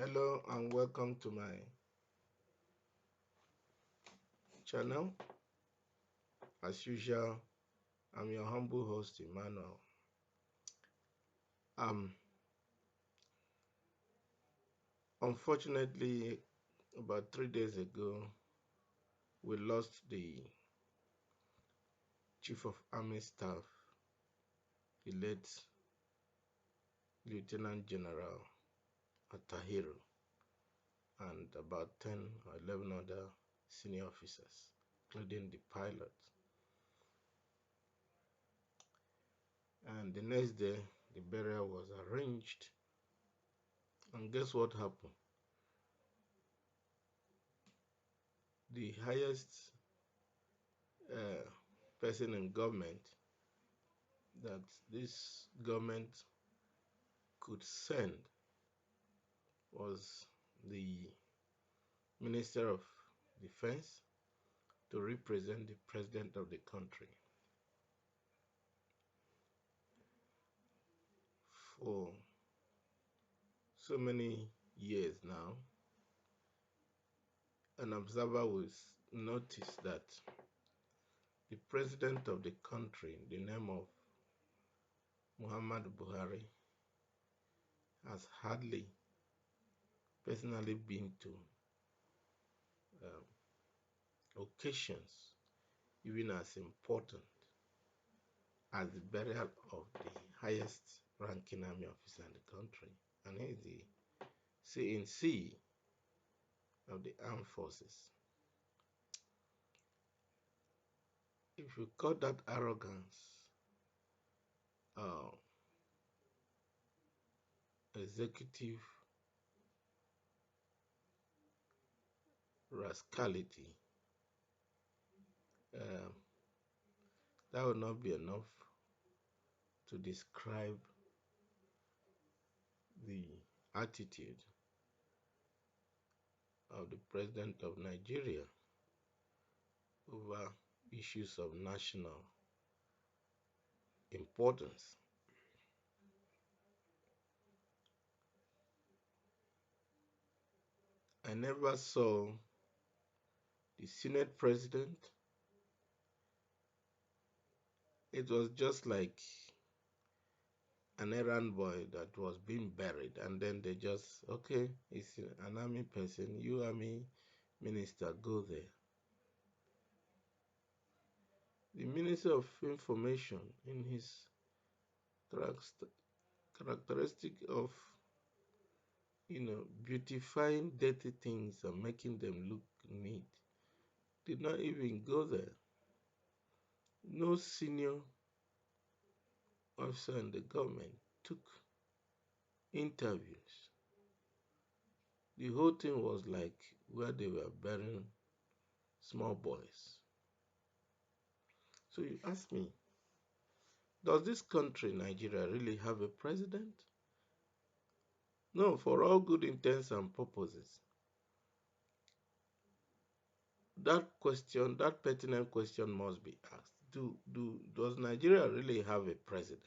Hello and welcome to my channel. As usual, I'm your humble host, Emmanuel. Unfortunately, about 3 days ago, we lost the Chief of Army Staff, the late Lieutenant General Atahiru, and about 10 or 11 other senior officers, including the pilot. And the next day, the burial was arranged. And guess what happened? The highest person in government that this government could send was the Minister of Defense to represent the President of the country. For so many years now, an observer will notice that the President of the country, in the name of Muhammad Buhari, has hardly personally been to um, occasions even as important as the burial of the highest ranking army officer in the country, and he is the CNC of the armed forces. If you call that arrogance, uh, executive rascality, um, that would not be enough to describe the attitude of the President of Nigeria over issues of national importance. I never saw the Senate President. It was just like an errand boy that was being buried, and then they just, okay, it's an army person, you army minister, go there. The Minister of Information, in his characteristic of beautifying dirty things and making them look neat, did not even go there. No senior officer in the government took interviews. The whole thing was like where they were burying small boys. So you ask me, does this country, Nigeria, really have a president? No, for all good intents and purposes. That question, that pertinent question must be asked. Does Nigeria really have a president?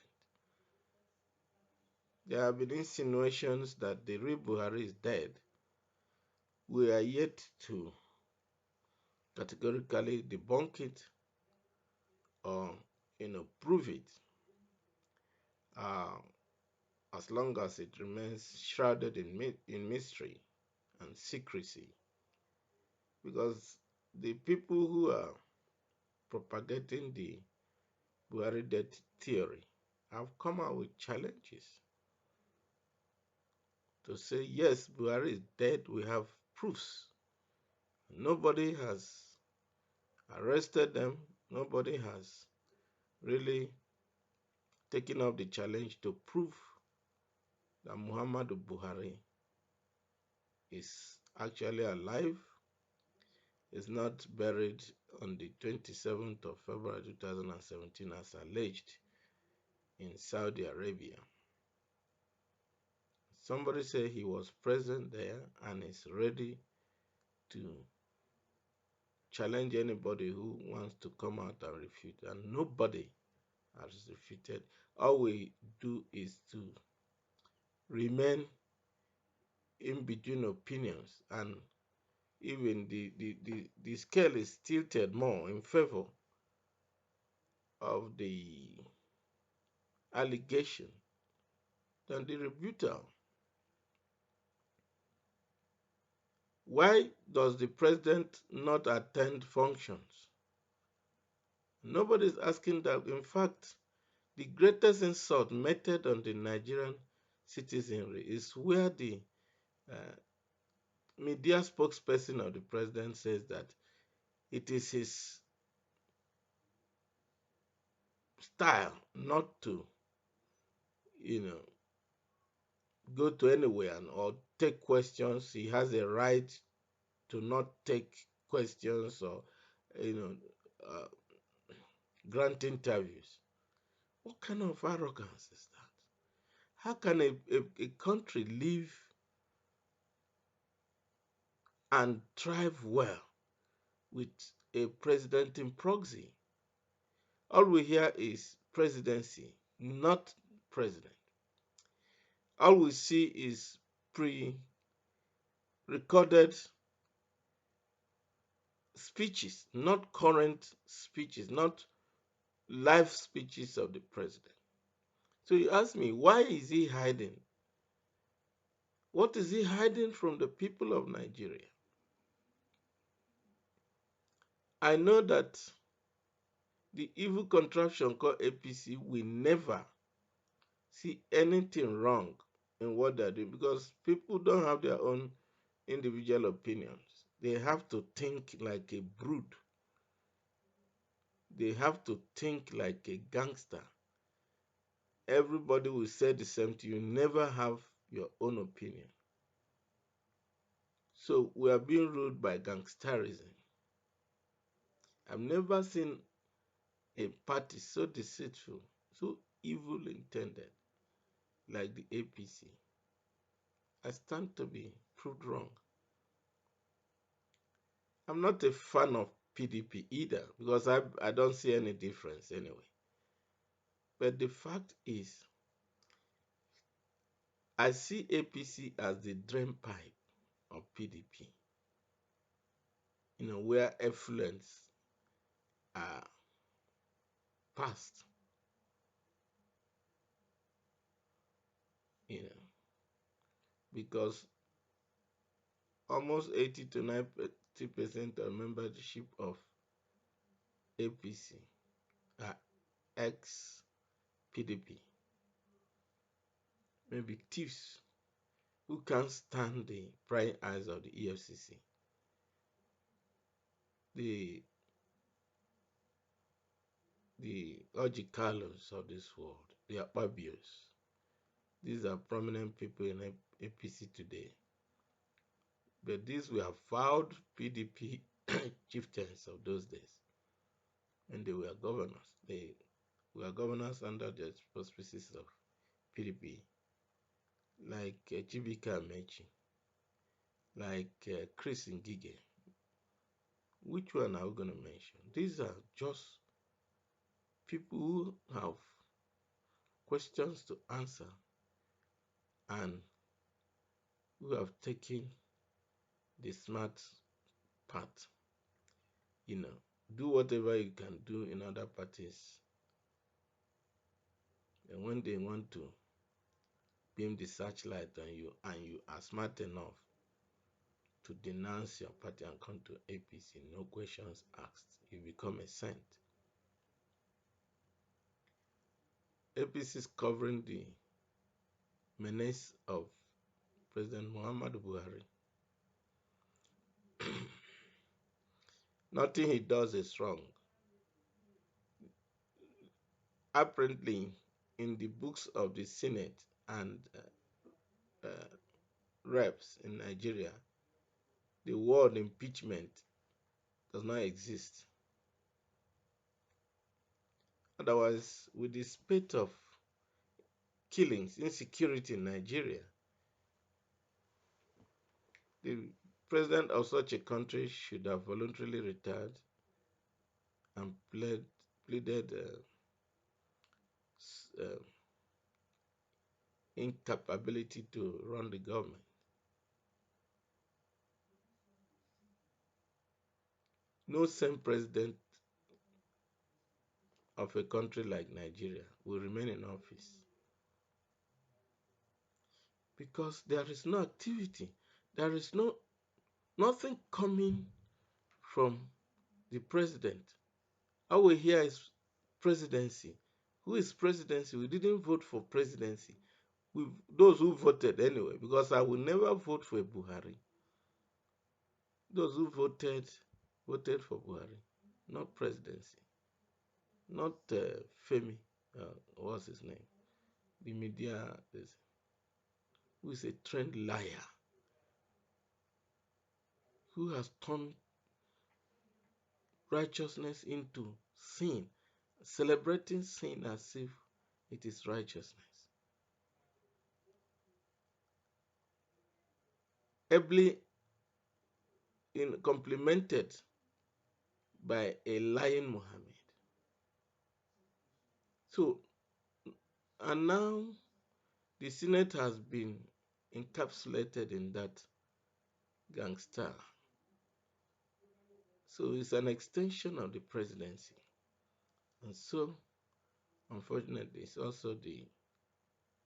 There have been insinuations that the real Buhari is dead. We are yet to categorically debunk it or prove it. As long as it remains shrouded in mystery and secrecy, because the people who are propagating the Buhari death theory have come out with challenges to say, yes, Buhari is dead, we have proofs. Nobody has arrested them, nobody has really taken up the challenge to prove that Muhammadu Buhari is actually alive, is not buried on the 27th of February 2017 as alleged in Saudi Arabia. Somebody said he was present there and is ready to challenge anybody who wants to come out and refute, and nobody has refuted. All we do is to remain in between opinions, and even the scale is tilted more in favor of the allegation than the rebuttal. Why does the president not attend functions? Nobody is asking that. In fact, the greatest insult meted on the Nigerian citizenry is where the uh, media spokesperson of the president says that it is his style not to, you know, go to anywhere or take questions. He has a right to not take questions or, you know, uh, grant interviews. What kind of arrogance is that? How can a country live and thrive well with a president in proxy? All we hear is presidency, not president. All we see is pre recorded speeches, not current speeches, not live speeches of the president. So you ask me, why is he hiding? What is he hiding from the people of Nigeria? I know that the evil contraption called APC will never see anything wrong in what they're doing because people don't have their own individual opinions. They have to think like a brood. They have to think like a gangster. Everybody will say the same to you. Never have your own opinion. So we are being ruled by gangsterism. I've never seen a party so deceitful, so evil intended like the APC. I stand to be proved wrong. I'm not a fan of PDP either because I don't see any difference anyway. But the fact is, I see APC as the drain pipe of PDP, where effluents are passed, you know, because almost 80 to 90% of membership of APC are ex-PDP, maybe thieves who can't stand the prying eyes of the EFCC. The Ojicalos of this world, the Akpabios. These are prominent people in APC today. But these were vowed PDP chieftains of those days. And they were governors. They were governors under the auspices of PDP, like Chibika Amechi, like Chris Ngige. Which one are we going to mention? These are just people who have questions to answer and who have taken the smart path. Do whatever you can do in other parties. And when they want to beam the searchlight on you and you are smart enough to denounce your party and come to APC, no questions asked, you become a saint. APC is covering the menace of President Muhammadu Buhari. Nothing he does is wrong. Apparently, in the books of the Senate and reps in Nigeria, the word impeachment does not exist. Otherwise, with the spate of killings, insecurity in Nigeria, the president of such a country should have voluntarily retired and pleaded incapability to run the government. no same president of a country like Nigeria will remain in office because there is no activity. There is nothing coming from the president. All we hear is presidency. Who is presidency? We didn't vote for presidency. Those who voted anyway, because I will never vote for Buhari. Those who voted for Buhari, not presidency, not Femi. What's his name? The media, who is a trained liar, who has turned righteousness into sin, celebrating sin as if it is righteousness. Ably complemented by a lying Muhammad. So, and now the Senate has been encapsulated in that gangster. So it's an extension of the presidency. And so, unfortunately, it's also the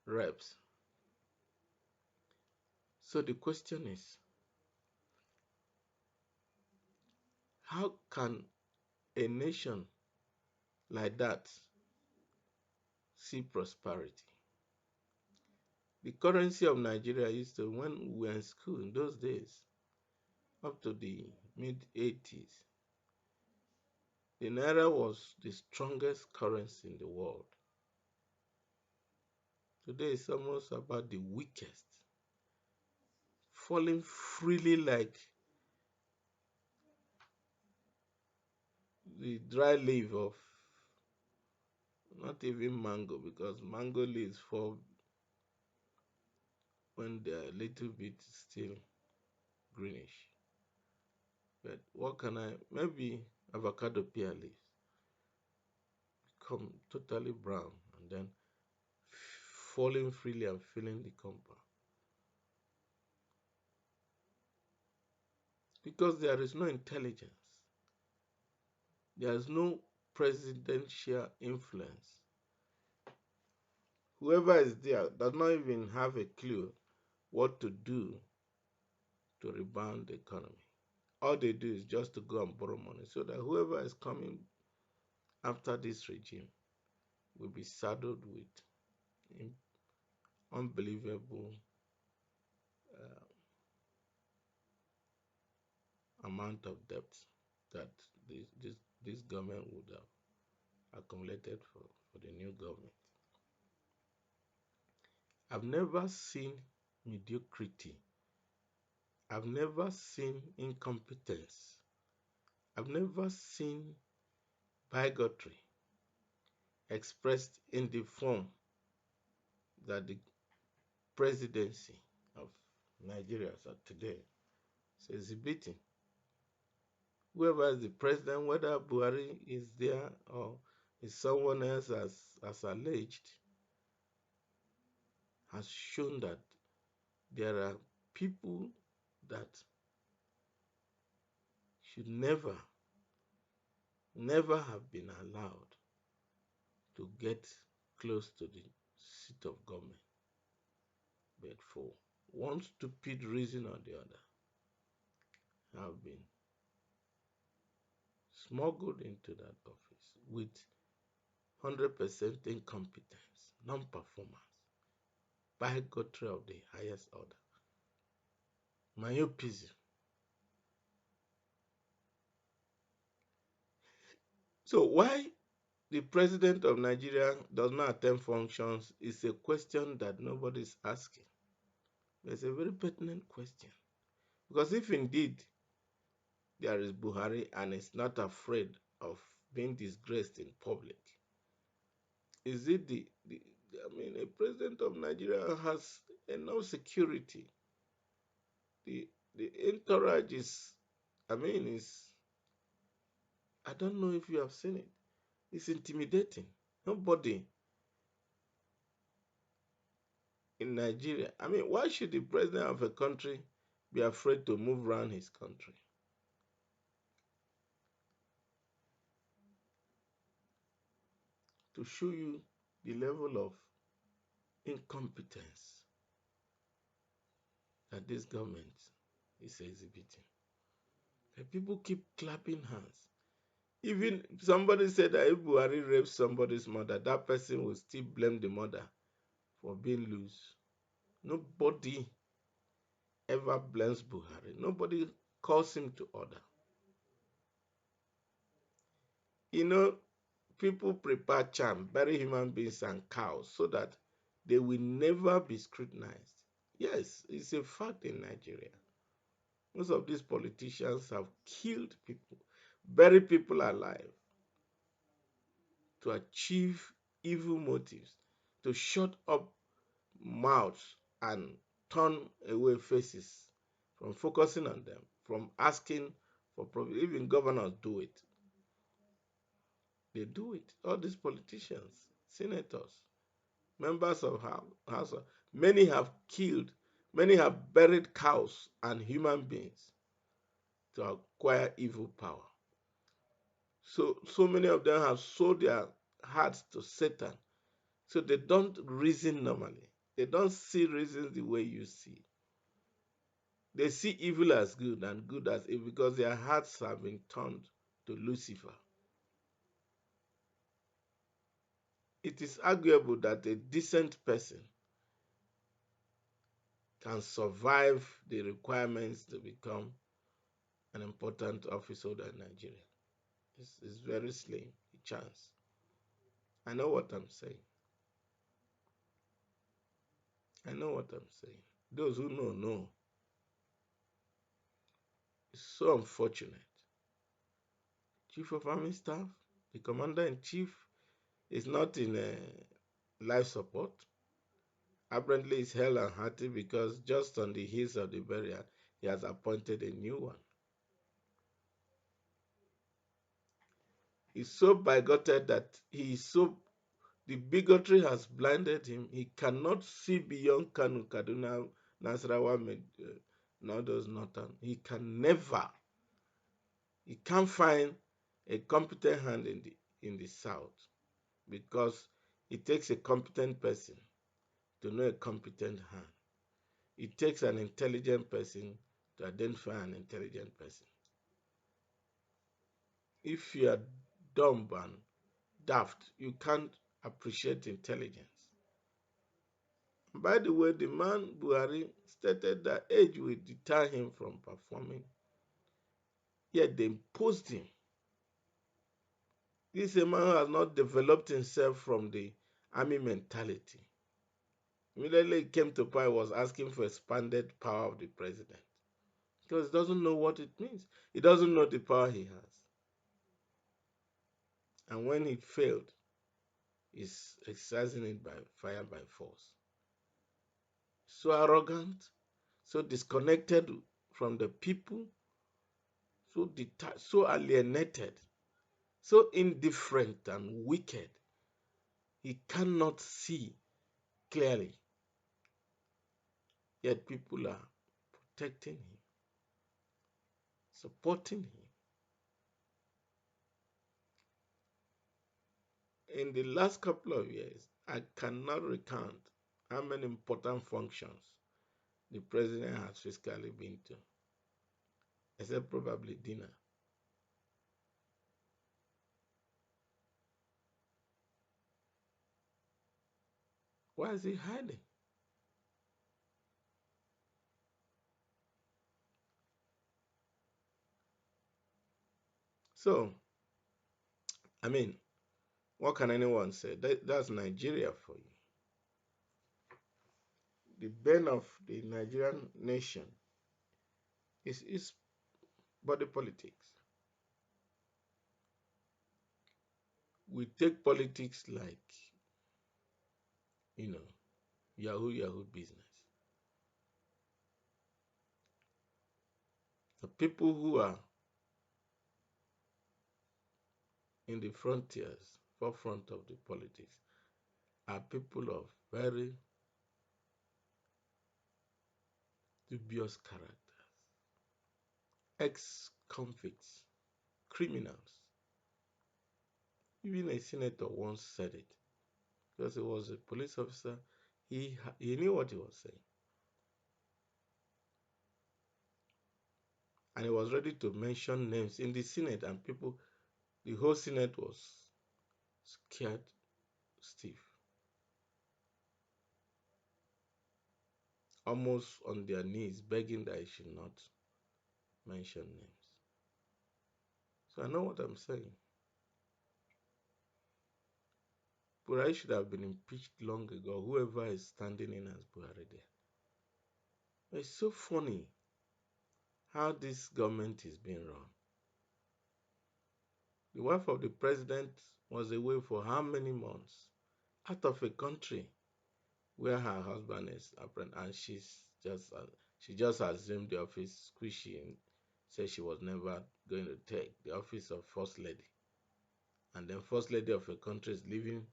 reps. So the question is, how can a nation like that see prosperity? The currency of Nigeria used to, when we were in school in those days, up to the mid-80s, the Naira was the strongest currency in the world. Today it's almost about the weakest, falling freely like the dry leaf of not even mango, because mango leaves fall when they're a little bit still greenish. But what can maybe avocado pear leaves become totally brown and then falling freely and filling the compound. Because there is no intelligence, there is no presidential influence. Whoever is there does not even have a clue what to do to rebound the economy. All they do is just to go and borrow money so that whoever is coming after this regime will be saddled with unbelievable amount of debt that this government would have accumulated for the new government. I've never seen mediocrity. I've never seen incompetence. I've never seen bigotry expressed in the form that the presidency of Nigeria today is exhibiting. Whoever is the president, whether Buhari is there or is someone else as alleged, has shown that there are people that should never have been allowed to get close to the seat of government. But for one stupid reason or the other, have been smuggled into that office with 100% incompetence, non-performance, bigotry of the highest order, myopism. So why the president of Nigeria does not attend functions is a question that nobody is asking. It's a very pertinent question. Because if indeed there is Buhari and is not afraid of being disgraced in public, is it a president of Nigeria has enough security. The entourage is, I don't know if you have seen it. It's intimidating. Nobody in Nigeria, why should the president of a country be afraid to move around his country? to show you the level of incompetence that this government is exhibiting. And people keep clapping hands. Even somebody said that if Buhari rapes somebody's mother, that person will still blame the mother for being loose. Nobody ever blames Buhari. Nobody calls him to order. You know, people prepare charm, bury human beings and cows so that they will never be scrutinized. Yes, it's a fact in Nigeria. Most of these politicians have killed people, buried people alive to achieve evil motives, to shut up mouths and turn away faces from focusing on them, from asking for problems. Even governors do it. They do it. All these politicians, senators, members of House, many have killed, many have buried cows and human beings to acquire evil power. So many of them have sold their hearts to Satan. So they don't reason normally. They don't see reasons the way you see. They see evil as good and good as evil because their hearts have been turned to Lucifer. It is arguable that a decent person can survive the requirements to become an important office holder in Nigeria. It's very slim, a chance. I know what I'm saying. I know what I'm saying. Those who know, know. It's so unfortunate. Chief of Army Staff, the Commander-in-Chief, is not in life support. Apparently, it's hell and hearty because just on the heels of the burial, he has appointed a new one. He's so bigoted that the bigotry has blinded him. He cannot see beyond Kanu, Kaduna, Nasarawa, Northern, Northern. He can't find a competent hand in the South because it takes a competent person to know a competent hand. It takes an intelligent person to identify an intelligent person. If you are dumb and daft, you can't appreciate intelligence. By the way, the man Buhari stated that age will deter him from performing, yet they imposed him. This is a man who has not developed himself from the army mentality. Immediately he came to power, he was asking for expanded power of the president because he doesn't know what it means. He doesn't know the power he has. And when it failed, he's exercising it by fire by force. So arrogant, so disconnected from the people, so detached, so alienated, so indifferent and wicked. He cannot see clearly. Yet people are protecting him, supporting him. In the last couple of years, I cannot recount how many important functions the president has physically been to, except probably dinner. Why is he hiding? So, I mean, what can anyone say? That's Nigeria for you. The bane of the Nigerian nation is body politics. We take politics like, you know, Yahoo business. The people who are in the forefront of the politics, are people of very dubious characters, ex-convicts, criminals. Even a senator once said it because he was a police officer. He knew what he was saying, and he was ready to mention names in the Senate, and people, the whole Senate was scared stiff, almost on their knees, begging that he should not mention names. So I know what I'm saying. Buhari should have been impeached long ago, whoever is standing in as Buhari there. It's so funny how this government is being run. The wife of the president was away for how many months? Out of a country where her husband is apparent, and she just assumed the office squishy and said she was never going to take the office of first lady. And then first lady of a country is living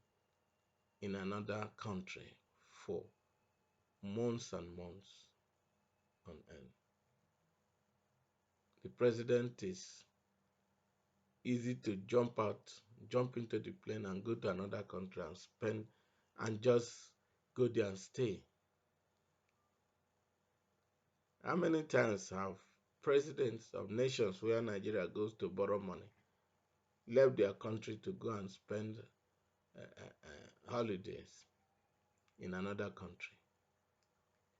in another country for months and months on end. The president is easy to jump into the plane and go to another country and spend and just go there and stay. How many times have presidents of nations where Nigeria goes to borrow money left their country to go and spend holidays in another country?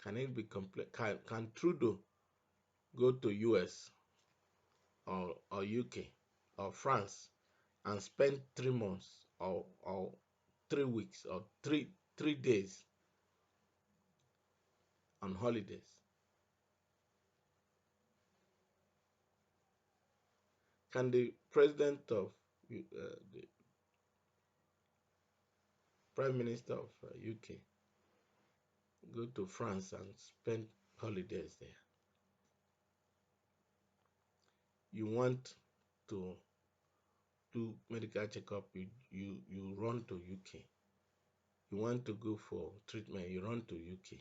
Can it be can Trudeau go to US or UK or France and spend 3 months or 3 weeks or three days on holidays? Can the president of the prime minister of UK go to France and spend holidays there? You want to do medical checkup, you run to UK. You want to go for treatment, you run to UK.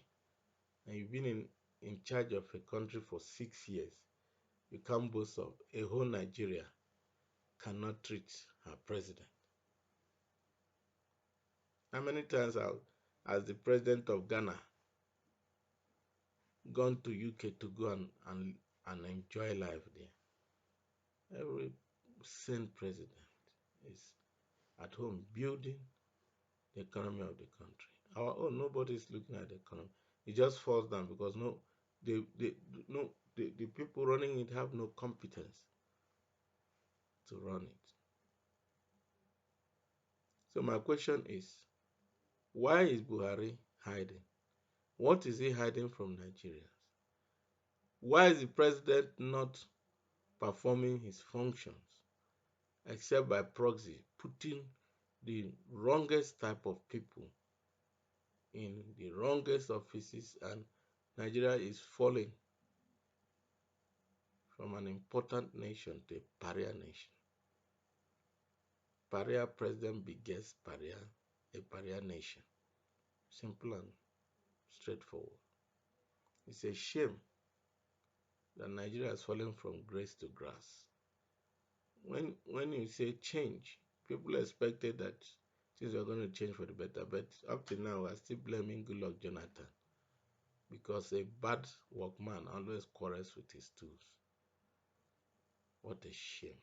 And you've been in charge of a country for 6 years. You can't boast of a whole Nigeria cannot treat her president. How many times has the president of Ghana gone to UK to go and enjoy life there? Every sane president is at home building the economy of the country. Our own, nobody is looking at the economy. It just falls down because the people running it have no competence to run it. So my question is, why is Buhari hiding? What is he hiding from Nigerians? Why is the president not performing his functions except by proxy, putting the wrongest type of people in the wrongest offices, and Nigeria is falling from an important nation to a pariah nation? Pariah president begets pariah, a pariah nation. Simple and straightforward. It's a shame that Nigeria is falling from grace to grass. When you say change, people expected that things were going to change for the better, but up to now, we're still blaming Goodluck Jonathan because a bad workman always quarrels with his tools. What a shame.